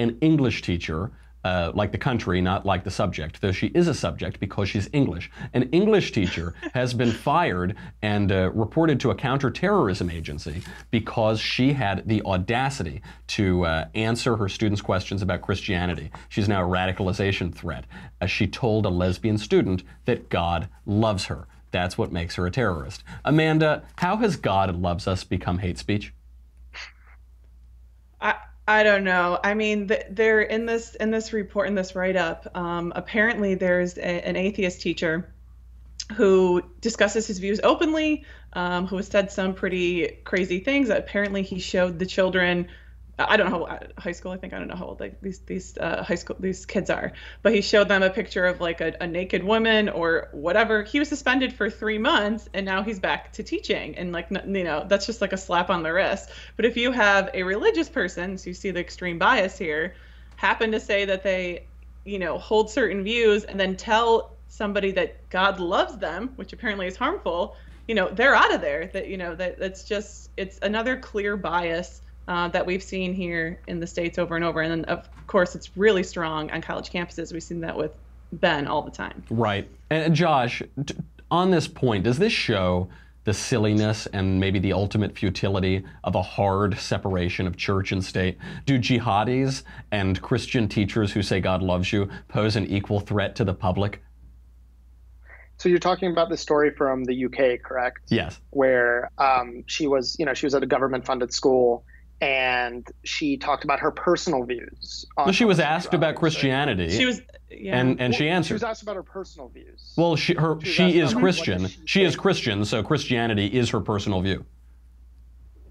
an English teacher, like the country, not like the subject, though she is a subject because she's English. An English teacher has been fired and reported to a counterterrorism agency because she had the audacity to answer her students' questions about Christianity. She's now a radicalization threat. She told a lesbian student that God loves her. That's what makes her a terrorist. Amanda, how has God loves us become hate speech? I don't know. I mean, they're in this report, in this write-up. Apparently, there's an atheist teacher who discusses his views openly, who has said some pretty crazy things. Apparently, he showed the children. I don't know how high school. I think I don't know how old like these high school these kids are, but he showed them a picture of like a naked woman or whatever. He was suspended for 3 months, and now he's back to teaching. And like that's just like a slap on the wrist. But if you have a religious person, so you see the extreme bias here, happen to say that they, hold certain views, and then tell somebody that God loves them, which apparently is harmful, they're out of there. It's another clear bias that we've seen here in the States over and over. And then, of course, it's really strong on college campuses. We've seen that with Ben all the time. Right. And Josh, on this point, does this show the silliness and maybe the ultimate futility of a hard separation of church and state? Do jihadis and Christian teachers who say God loves you pose an equal threat to the public? So you're talking about the story from the UK, correct? Yes. Where she was at a government-funded school, and she talked about her personal views. Well, she was asked about Christianity. She was, and she answered. She was asked about her personal views. Well, she is Christian. She is Christian, so Christianity is her personal view.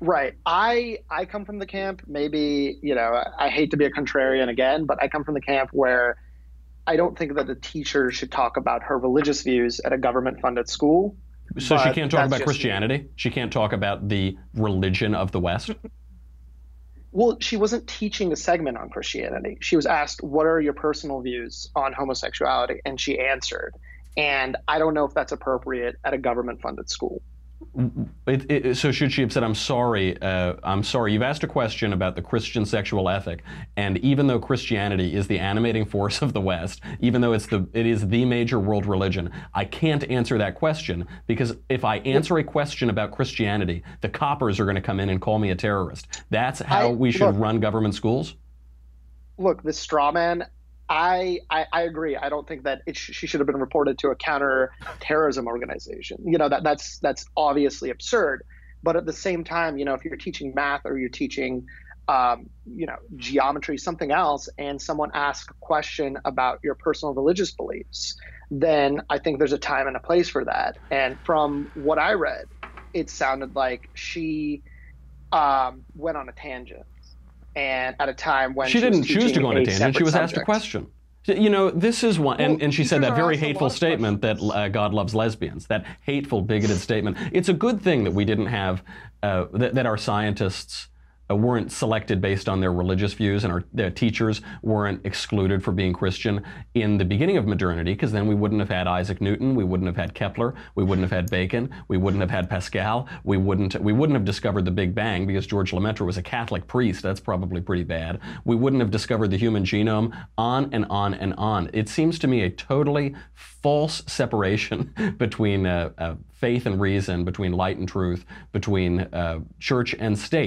Right. I come from the camp. Maybe I hate to be a contrarian again, but I come from the camp where I don't think that the teacher should talk about her religious views at a government-funded school. So she can't talk about Christianity? She can't talk about the religion of the West? Well, she wasn't teaching a segment on Christianity. She was asked, what are your personal views on homosexuality? And she answered. And I don't know if that's appropriate at a government-funded school. So should she have said, I'm sorry, you've asked a question about the Christian sexual ethic, and even though Christianity is the animating force of the West, even though it is the major world religion, I can't answer that question, because if I answer a question about Christianity, the coppers are going to come in and call me a terrorist. That's how we should run government schools? Look, this straw man, I agree. I don't think that she should have been reported to a counter-terrorism organization. That's obviously absurd. But at the same time, if you're teaching math or you're teaching, geometry, something else, and someone asks a question about your personal religious beliefs, then I think there's a time and a place for that. And from what I read, it sounded like she went on a tangent. And at a time when she didn't choose to go on a tangent, she was asked a question. This is one, and she said that very hateful statement that God loves lesbians, that hateful, bigoted statement. It's a good thing that we didn't have, that our scientists weren't selected based on their religious views, and their teachers weren't excluded for being Christian in the beginning of modernity, because then we wouldn't have had Isaac Newton, we wouldn't have had Kepler, we wouldn't have had Bacon, we wouldn't have had Pascal, we wouldn't have discovered the Big Bang because George Lemaitre was a Catholic priest. That's probably pretty bad. We wouldn't have discovered the human genome, on and on and on. It seems to me a totally false separation between faith and reason, between light and truth, between church and state.